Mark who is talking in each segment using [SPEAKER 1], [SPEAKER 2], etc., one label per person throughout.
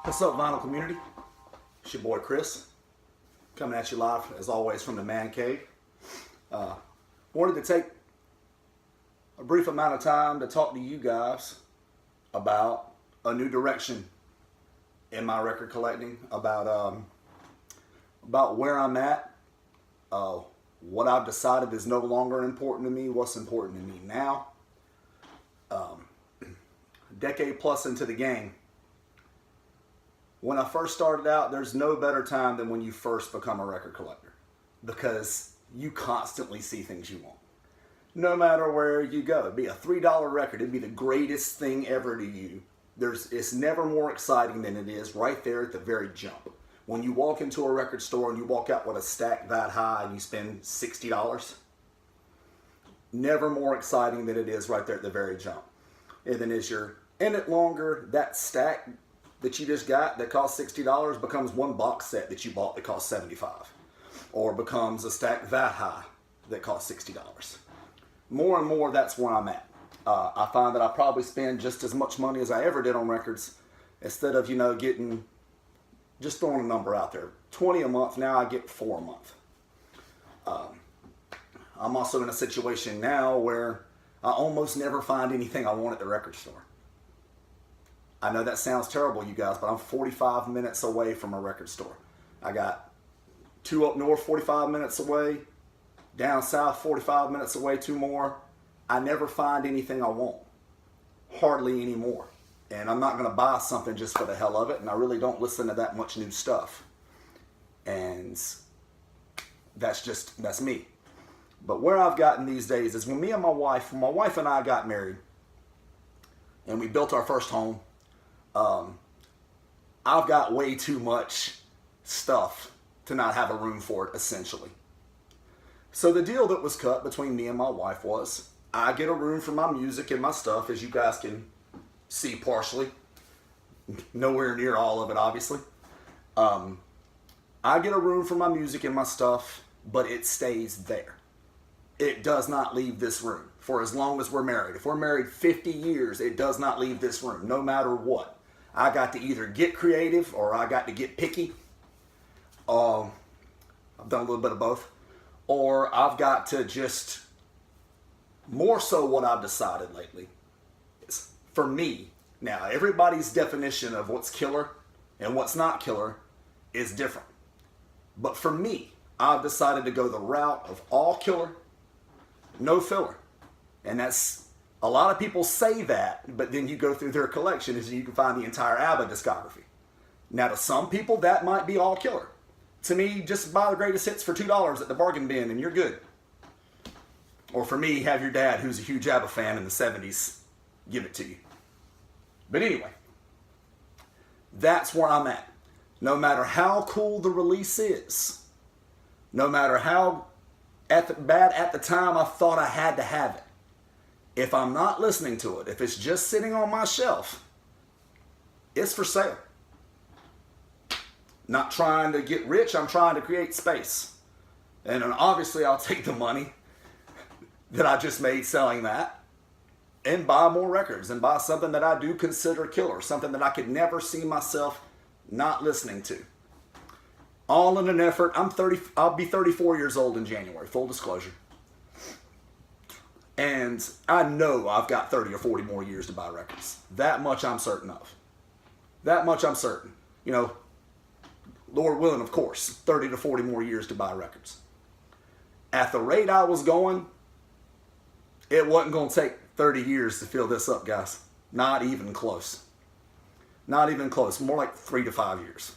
[SPEAKER 1] What's up, vinyl community? It's your boy Chris, coming at you live as always from the man cave. Wanted to take a brief amount of time to talk to you guys about a new direction in my record collecting, about where I'm at, what I've decided is no longer important to me, what's important to me now. A decade plus into the game. When I first started out, there's no better time than when you first become a record collector, because you constantly see things you want. No matter where you go, it'd be a $3 record, it'd be the greatest thing ever to you. It's never more exciting than it is right there at the very jump. When you walk into a record store and you walk out with a stack that high and you spend $60, never more exciting than it is right there at the very jump. And then as you're in it longer, that stack that you just got that cost $60 becomes one box set that you bought that cost $75, or becomes a stack that high that costs $60. More and more, that's where I'm at. I find that I probably spend just as much money as I ever did on records, instead of, getting, just throwing a number out there, 20 a month. Now I get 4 a month. I'm also in a situation now where I almost never find anything I want at the record store. I know that sounds terrible, you guys, but I'm 45 minutes away from a record store. I got 2 up north, 45 minutes away. Down south, 45 minutes away, 2 more. I never find anything I want. Hardly anymore. And I'm not going to buy something just for the hell of it, and I really don't listen to that much new stuff. And that's me. But where I've gotten these days is when my wife and I got married, and we built our first home, I've got way too much stuff to not have a room for it, essentially. So the deal that was cut between me and my wife was, I get a room for my music and my stuff, as you guys can see partially. Nowhere near all of it, obviously. I get a room for my music and my stuff, but it stays there. It does not leave this room for as long as we're married. If we're married 50 years, it does not leave this room, no matter what. I got to either get creative or I got to get picky. I've done a little bit of both. Or I've got to just, more so what I've decided lately is, for me, now everybody's definition of what's killer and what's not killer is different. But for me, I've decided to go the route of all killer, no filler. And that's, a lot of people say that, but then you go through their collection and you can find the entire ABBA discography. Now to some people that might be all killer. To me, just buy the greatest hits for $2 at the bargain bin and you're good. Or for me, have your dad, who's a huge ABBA fan in the 70s, give it to you. But anyway, that's where I'm at. No matter how cool the release is, no matter how bad at the time I thought I had to have it, if I'm not listening to it, if it's just sitting on my shelf, it's for sale. Not trying to get rich, I'm trying to create space. And obviously I'll take the money that I just made selling that and buy more records and buy something that I do consider killer, something that I could never see myself not listening to. All in an effort. I'll be 34 years old in January, full disclosure. And I know I've got 30 or 40 more years to buy records. That much I'm certain of. That much I'm certain. Lord willing, of course, 30 to 40 more years to buy records. At the rate I was going, it wasn't going to take 30 years to fill this up, guys. Not even close. Not even close. More like 3 to 5 years.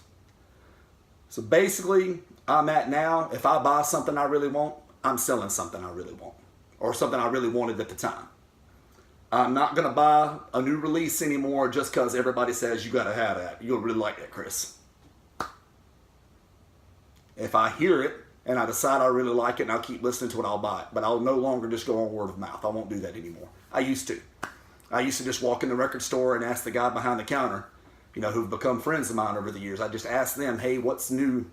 [SPEAKER 1] So basically, I'm at now, if I buy something I really want, I'm selling something I really want. Or something I really wanted at the time. I'm not going to buy a new release anymore just because everybody says you got to have that. You'll really like that, Chris. If I hear it and I decide I really like it and I'll keep listening to it, I'll buy it. But I'll no longer just go on word of mouth. I won't do that anymore. I used to just walk in the record store and ask the guy behind the counter, who've become friends of mine over the years. I just ask them, hey, what's new?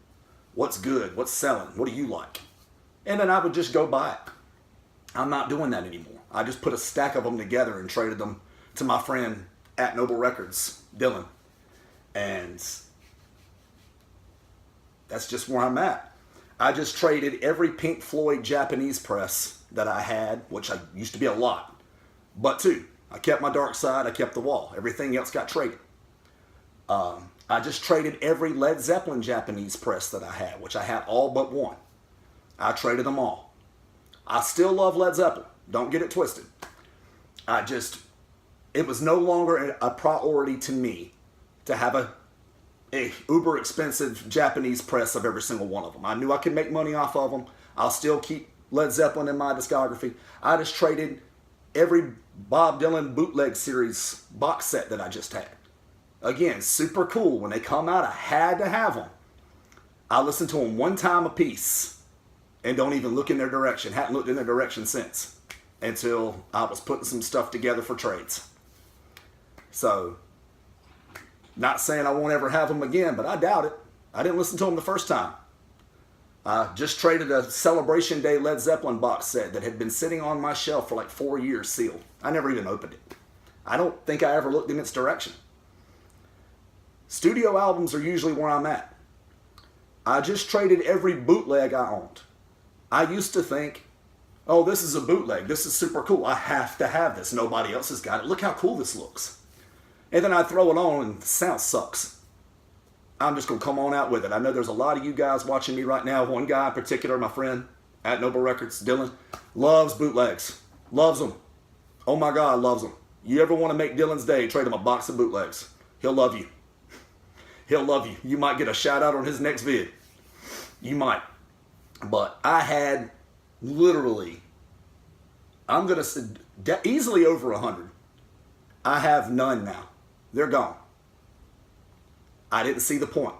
[SPEAKER 1] What's good? What's selling? What do you like? And then I would just go buy it. I'm not doing that anymore. I just put a stack of them together and traded them to my friend at Noble Records, Dylan. And that's just where I'm at. I just traded every Pink Floyd Japanese press that I had, which I used to be a lot, but two. I kept my Dark Side, I kept the Wall. Everything else got traded. I just traded every Led Zeppelin Japanese press that I had, which I had all but one. I traded them all. I still love Led Zeppelin. Don't get it twisted. It was no longer a priority to me to have a uber expensive Japanese press of every single one of them. I knew I could make money off of them. I'll still keep Led Zeppelin in my discography. I just traded every Bob Dylan bootleg series box set that I just had. Again, super cool. When they come out, I had to have them. I listened to them one time a piece and don't even look in their direction. Hadn't looked in their direction since, until I was putting some stuff together for trades. So, not saying I won't ever have them again, but I doubt it. I didn't listen to them the first time. I just traded a Celebration Day Led Zeppelin box set that had been sitting on my shelf for like 4 years sealed. I never even opened it. I don't think I ever looked in its direction. Studio albums are usually where I'm at. I just traded every bootleg I owned. I used to think, oh, this is a bootleg. This is super cool. I have to have this. Nobody else has got it. Look how cool this looks. And then I throw it on and the sound sucks. I'm just going to come on out with it. I know there's a lot of you guys watching me right now. One guy in particular, my friend at Noble Records, Dylan, loves bootlegs. Loves them. Oh my God, loves them. You ever want to make Dylan's day, trade him a box of bootlegs. He'll love you. He'll love you. You might get a shout out on his next vid. You might. But I had literally, I'm going to say easily over 100. I have none now. They're gone. I didn't see the point.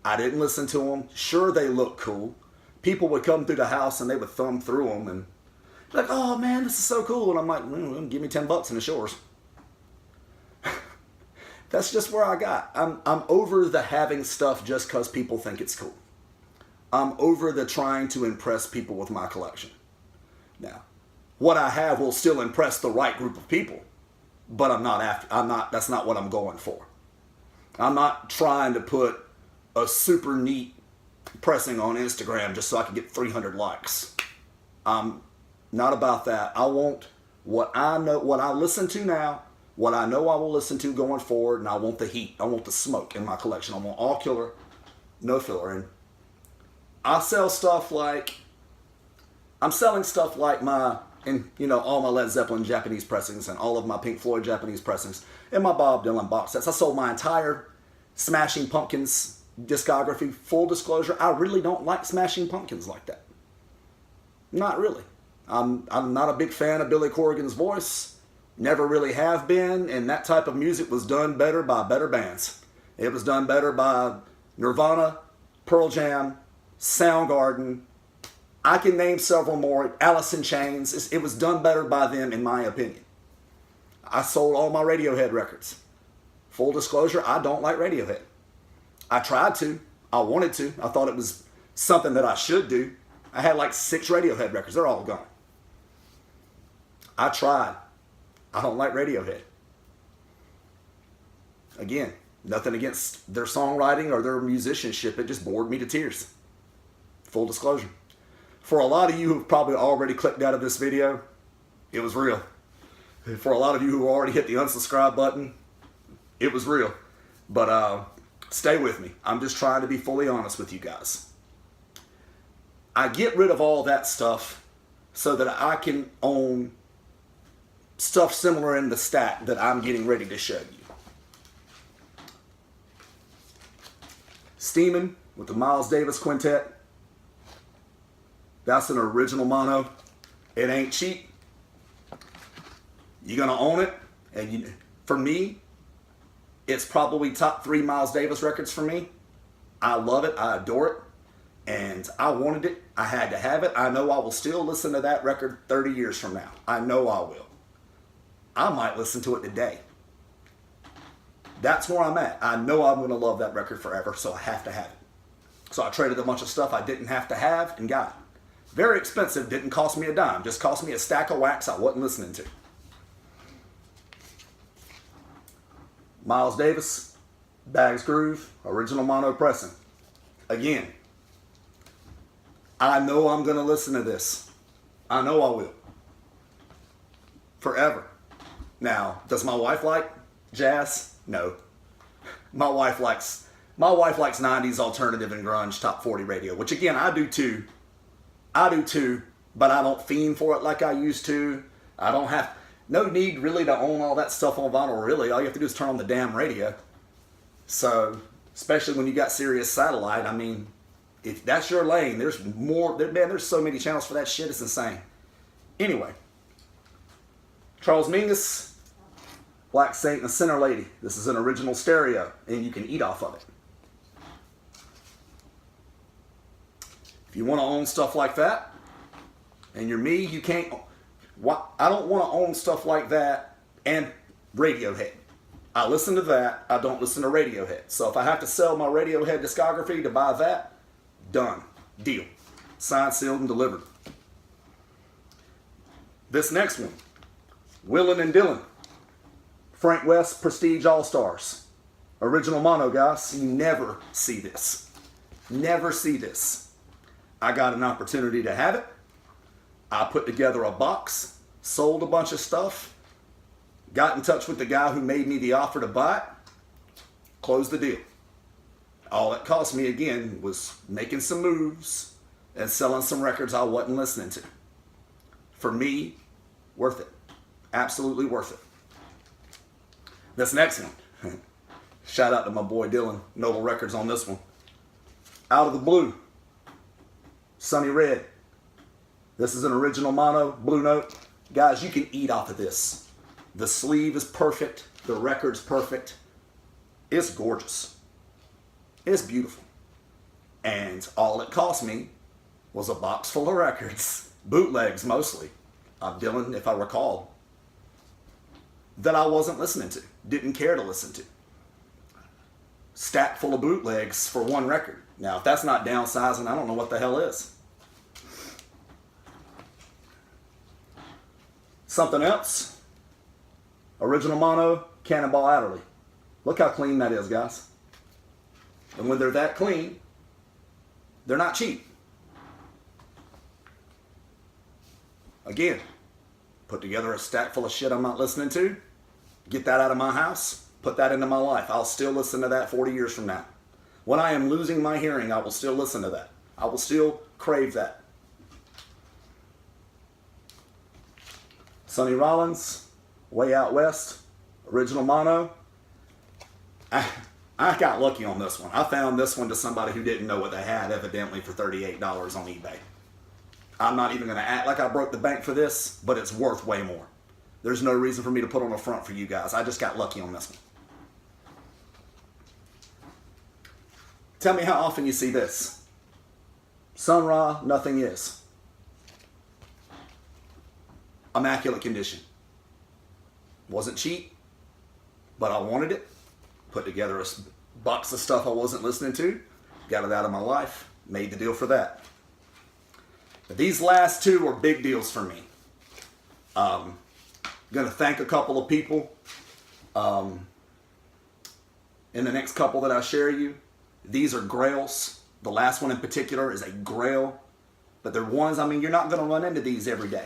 [SPEAKER 1] I didn't listen to them. Sure, they look cool. People would come through the house and they would thumb through them and be like, oh man, this is so cool. And I'm like, give me $10 and it's yours. That's just where I got. I'm over the having stuff just because people think it's cool. I'm over the trying to impress people with my collection. Now, what I have will still impress the right group of people, but that's not what I'm going for. I'm not trying to put a super neat pressing on Instagram just so I can get 300 likes. I'm not about that. I want what I know, what I listen to now, what I know I will listen to going forward, and I want the heat. I want the smoke in my collection. I want all killer, no filler. And I sell stuff like, I'm selling stuff like all my Led Zeppelin Japanese pressings and all of my Pink Floyd Japanese pressings and my Bob Dylan box sets. I sold my entire Smashing Pumpkins discography. Full disclosure, I really don't like Smashing Pumpkins like that. Not really. I'm not a big fan of Billy Corgan's voice. Never really have been, and that type of music was done better by better bands. It was done better by Nirvana, Pearl Jam, Soundgarden. I can name several more. Alice in Chains. It was done better by them, in my opinion. I sold all my Radiohead records. Full disclosure, I don't like Radiohead. I tried to. I wanted to. I thought it was something that I should do. I had like 6 Radiohead records. They're all gone. I tried. I don't like Radiohead. Again, nothing against their songwriting or their musicianship. It just bored me to tears. Full disclosure. For a lot of you who've probably already clicked out of this video, it was real. For a lot of you who already hit the unsubscribe button, it was real. But stay with me. I'm just trying to be fully honest with you guys. I get rid of all that stuff so that I can own stuff similar in the stack that I'm getting ready to show you. Steamin' with the Miles Davis Quintet. That's an original mono. It ain't cheap. You're gonna own it, and for me, it's probably top 3 Miles Davis records for me. I love it. I adore it. And I wanted it. I had to have it. I know I will still listen to that record 30 years from now. I know I will. I might listen to it today. That's where I'm at. I know I'm going to love that record forever, so I have to have it. So I traded a bunch of stuff I didn't have to have and got it. Very expensive. Didn't cost me a dime. Just cost me a stack of wax I wasn't listening to. Miles Davis, Bags Groove, original mono pressing. Again, I know I'm going to listen to this. I know I will. Forever. Now, does my wife like jazz? No. My wife likes 90s alternative and grunge top 40 radio, which again, I do too, but I don't fiend for it like I used to. I don't have, no need really to own all that stuff on vinyl, really. All you have to do is turn on the damn radio. So, especially when you got Sirius Satellite, I mean, if that's your lane, there's more, man, there's so many channels for that shit, it's insane. Anyway, Charles Mingus, Black Saint and the Sinner Lady. This is an original stereo, and you can eat off of it. If you want to own stuff like that, and you're me, you can't. I don't want to own stuff like that and Radiohead. I listen to that. I don't listen to Radiohead. So if I have to sell my Radiohead discography to buy that, done. Deal. Signed, sealed, and delivered. This next one, Willin' and Dylan. Frank West Prestige All-Stars. Original mono, guys. You never see this. Never see this. I got an opportunity to have it. I put together a box, sold a bunch of stuff, got in touch with the guy who made me the offer to buy it, closed the deal. All it cost me, again, was making some moves and selling some records I wasn't listening to. For me, worth it. Absolutely worth it. This next one, shout out to my boy Dylan, Noble Records on this one. Out of the Blue, Sunny Red. This is an original mono, Blue Note. Guys, you can eat off of this. The sleeve is perfect. The record's perfect. It's gorgeous. It's beautiful. And all it cost me was a box full of records, bootlegs mostly, of Dylan, if I recall, that I wasn't listening to, didn't care to listen to. Stack full of bootlegs for one record. Now, if that's not downsizing, I don't know what the hell is. Something else. Original mono, Cannonball Adderley. Look how clean that is, guys. And when they're that clean, they're not cheap. Again, put together a stack full of shit I'm not listening to, get that out of my house, put that into my life. I'll still listen to that 40 years from now. When I am losing my hearing, I will still listen to that. I will still crave that. Sonny Rollins, Way Out West, original mono. I got lucky on this one. I found this one to somebody who didn't know what they had, evidently, for $38 on eBay. I'm not even going to act like I broke the bank for this, but it's worth way more. There's no reason for me to put on a front for you guys. I just got lucky on this one. Tell me how often you see this. Sun Ra, Nothing Is. Immaculate condition. Wasn't cheap, but I wanted it. Put together a box of stuff I wasn't listening to. Got it out of my life. Made the deal for that. But these last two are big deals for me. Going to thank a couple of people in the next couple that I share you. These are grails. The last one in particular is a grail. But they're ones, I mean, you're not going to run into these every day.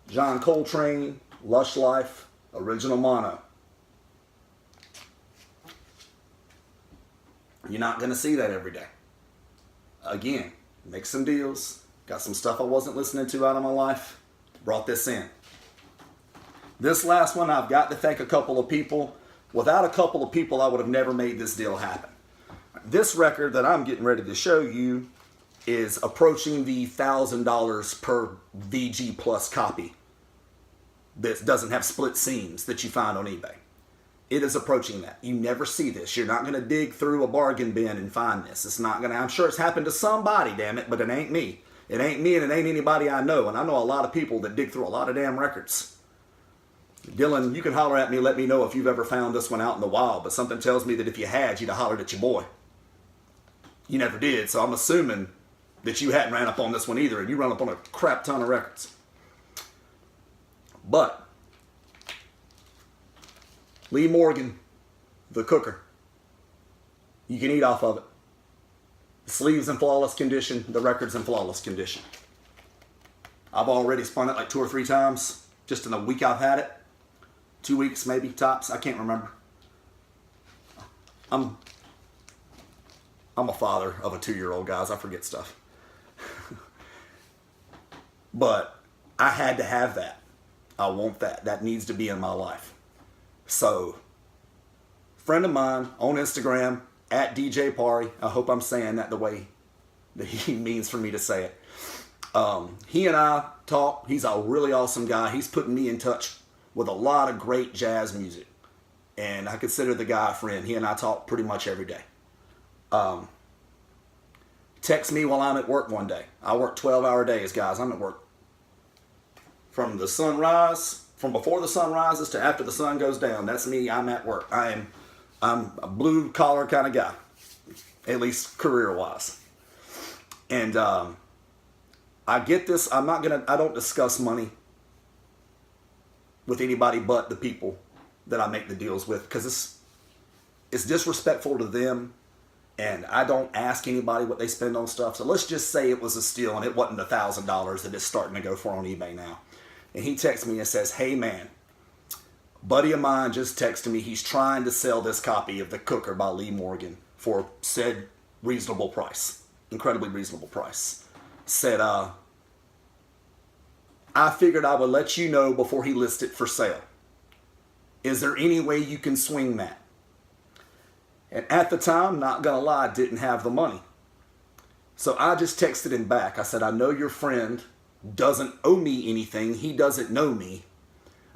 [SPEAKER 1] John Coltrane, Lush Life, original mono. You're not going to see that every day. Again, make some deals. Got some stuff I wasn't listening to out of my life. Brought this in. This last one, I've got to thank a couple of people. Without a couple of people, I would have never made this deal happen. This record that I'm getting ready to show you is approaching the $1,000 per VG Plus copy that doesn't have split seams that you find on eBay. It is approaching that. You never see this. You're not going to dig through a bargain bin and find this. It's not going to, I'm sure it's happened to somebody, damn it, but it ain't me. It ain't me and it ain't anybody I know. And I know a lot of people that dig through a lot of damn records. Dylan, you can holler at me, let me know if you've ever found this one out in the wild, but something tells me that if you had, you'd have hollered at your boy. You never did, so I'm assuming that you hadn't ran up on this one either, and you run up on a crap ton of records. But Lee Morgan, the cooker. You can eat off of it. The sleeve's in flawless condition. The record's in flawless condition. I've already spun it like 2 or 3 times just in the week I've had it. 2 weeks maybe, tops. I can't remember. I'm a father of a 2-year-old, guys. I forget stuff. But I had to have that. I want that. That needs to be in my life. So, friend of mine on Instagram, at DJ Pari. I hope I'm saying that the way that he means for me to say it. He and I talk. He's a really awesome guy. He's putting me in touch with a lot of great jazz music. And I consider the guy a friend. He and I talk pretty much every day. Text me while I'm at work one day. I work 12-hour days, guys. I'm at work. From the sunrise, from before the sun rises to after the sun goes down. That's me. I'm at work. I'm a blue collar kind of guy, at least career wise. And I get this. I don't discuss money with anybody but the people that I make the deals with, because it's disrespectful to them. And I don't ask anybody what they spend on stuff. So let's just say it was a steal and it wasn't $1,000 that it's starting to go for on eBay now. And he texts me and says, hey man, buddy of mine just texted me. He's trying to sell this copy of The Cooker by Lee Morgan for said reasonable price. Incredibly reasonable price. Said, I figured I would let you know before he lists it for sale. Is there any way you can swing that? And at the time, not gonna lie, didn't have the money. So I just texted him back. I said, I know your friend doesn't owe me anything. He doesn't know me.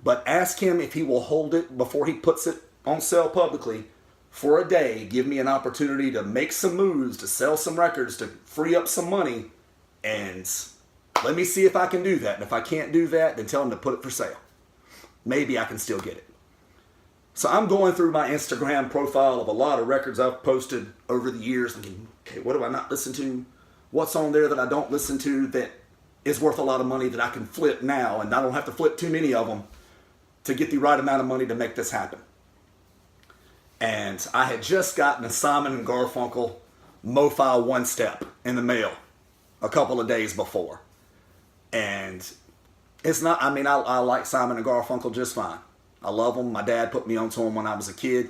[SPEAKER 1] But ask him if he will hold it before he puts it on sale publicly for a day. Give me an opportunity to make some moves, to sell some records, to free up some money. And let me see if I can do that. And if I can't do that, then tell him to put it for sale. Maybe I can still get it. So I'm going through my Instagram profile of a lot of records I've posted over the years, thinking, okay, what do I not listen to? What's on there that I don't listen to that is worth a lot of money that I can flip now, and I don't have to flip too many of them to get the right amount of money to make this happen. And I had just gotten a Simon and Garfunkel MoFi One Step in the mail a couple of days before. And it's not, I mean, I like Simon and Garfunkel just fine. I love them. My dad put me onto them when I was a kid.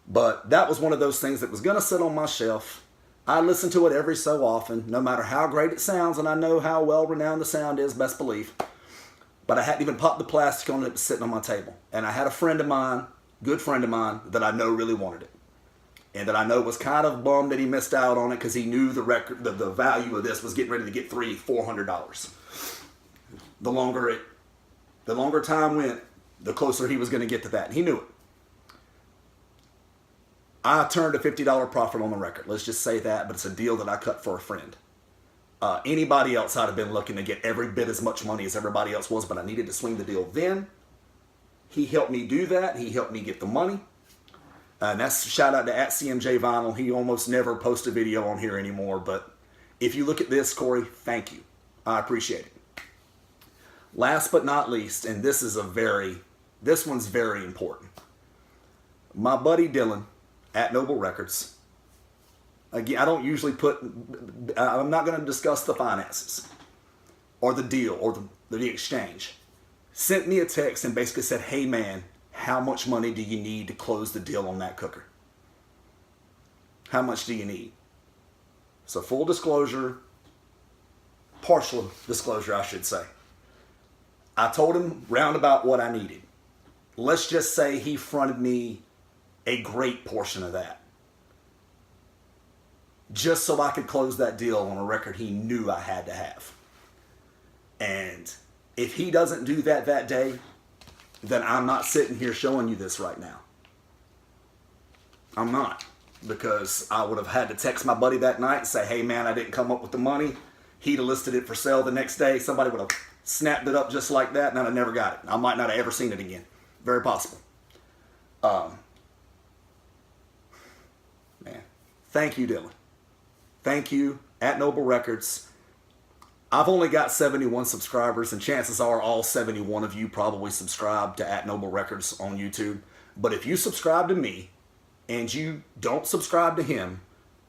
[SPEAKER 1] But that was one of those things that was going to sit on my shelf. I listen to it every so often, no matter how great it sounds, and I know how well-renowned the sound is, best believe. But I hadn't even popped the plastic on it. It was sitting on my table. And I had a friend of mine, good friend of mine, that I know really wanted it. And that I know was kind of bummed that he missed out on it because he knew the record, the value of this was getting ready to get $300-$400. The longer time went, the closer he was going to get to that. And he knew it. I turned a $50 profit on the record. Let's just say that, but it's a deal that I cut for a friend. Anybody else I'd have been looking to get every bit as much money as everybody else was, but I needed to swing the deal then. He helped me do that. He helped me get the money. And that's shout out to @CMJ Vinyl. He almost never posts a video on here anymore, but if you look at this, Corey, thank you. I appreciate it. Last but not least, and this one's very important. My buddy Dylan at Noble Records. Again, I don't usually I'm not going to discuss the finances or the deal or the exchange. Sent me a text and basically said, hey man, how much money do you need to close the deal on that cooker? How much do you need? So full disclosure, partial disclosure I should say. I told him roundabout what I needed. Let's just say he fronted me a great portion of that. Just so I could close that deal on a record he knew I had to have. And if he doesn't do that day, then I'm not sitting here showing you this right now. I'm not. Because I would have had to text my buddy that night and say, hey man, I didn't come up with the money. He'd have listed it for sale the next day. Somebody would have snapped it up just like that and I'd have never got it. I might not have ever seen it again. Very possible. Man, thank you, Dylan. Thank you, at Noble Records. I've only got 71 subscribers, and chances are all 71 of you probably subscribe to at Noble Records on YouTube. But if you subscribe to me, and you don't subscribe to him,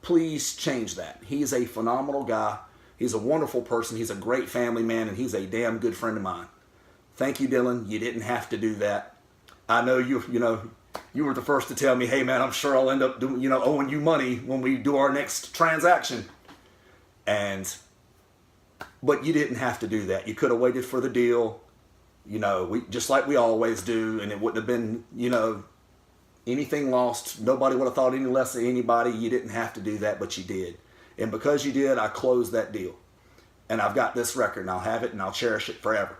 [SPEAKER 1] please change that. He's a phenomenal guy. He's a wonderful person. He's a great family man, and he's a damn good friend of mine. Thank you, Dylan. You didn't have to do that. I know you were the first to tell me, hey man, I'm sure I'll end up doing, owing you money when we do our next transaction. But you didn't have to do that. You could have waited for the deal, just like we always do, and it wouldn't have been, anything lost. Nobody would have thought any less of anybody. You didn't have to do that, but you did. And because you did, I closed that deal. And I've got this record, and I'll have it, and I'll cherish it forever.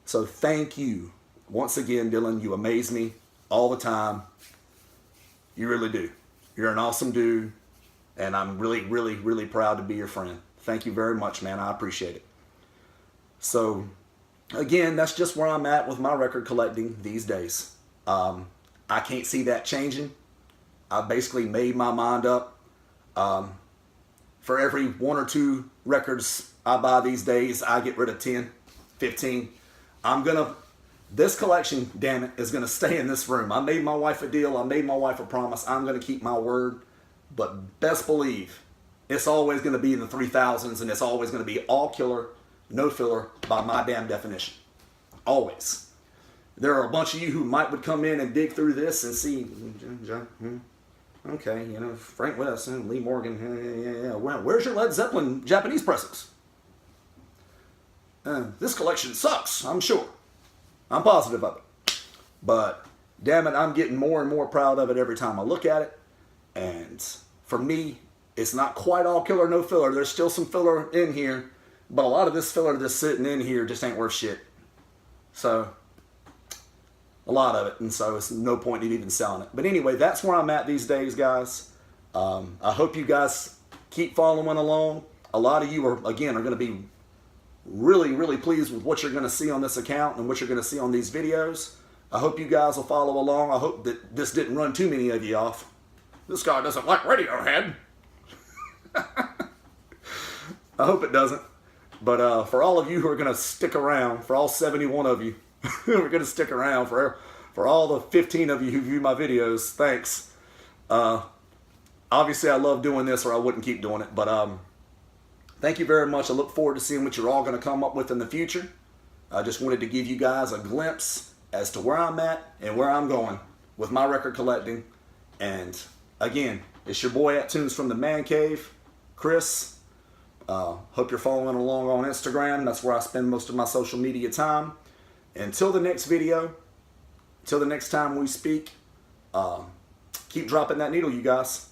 [SPEAKER 1] So thank you. Once again, Dylan, you amaze me all the time. You really do. You're an awesome dude, and I'm really, really, really proud to be your friend. Thank you very much, man. I appreciate it. So, again, that's just where I'm at with my record collecting these days. I can't see that changing. I basically made my mind up. For every 1 or 2 records I buy these days, I get rid of 10, 15. This collection, damn it, is gonna stay in this room. I made my wife a deal. I made my wife a promise. I'm gonna keep my word. But best believe, it's always gonna be in the 3000s, and it's always gonna be all killer, no filler by my damn definition. Always. There are a bunch of you who would come in and dig through this and see, okay, Frank West and Lee Morgan, yeah. Where's your Led Zeppelin Japanese pressings? This collection sucks, I'm sure. I'm positive of it. But, damn it, I'm getting more and more proud of it every time I look at it. And for me, it's not quite all killer, no filler. There's still some filler in here. But a lot of this filler that's sitting in here just ain't worth shit. So, a lot of it. And so it's no point in even selling it. But anyway, that's where I'm at these days, guys. I hope you guys keep following along. A lot of you are going to be really, really pleased with what you're going to see on this account and what you're going to see on these videos. I hope you guys will follow along. I hope that this didn't run too many of you off. This guy doesn't like Radiohead. I hope it doesn't. But for all of you who are going to stick around, for all 71 of you who are going to stick around, for all the 15 of you who view my videos, thanks. Obviously, I love doing this or I wouldn't keep doing it. But thank you very much. I look forward to seeing what you're all going to come up with in the future. I just wanted to give you guys a glimpse as to where I'm at and where I'm going with my record collecting. And again, it's your boy at Tunes from the Man Cave, Chris. Hope you're following along on Instagram. That's where I spend most of my social media time. Until the next video, until the next time we speak, keep dropping that needle, you guys.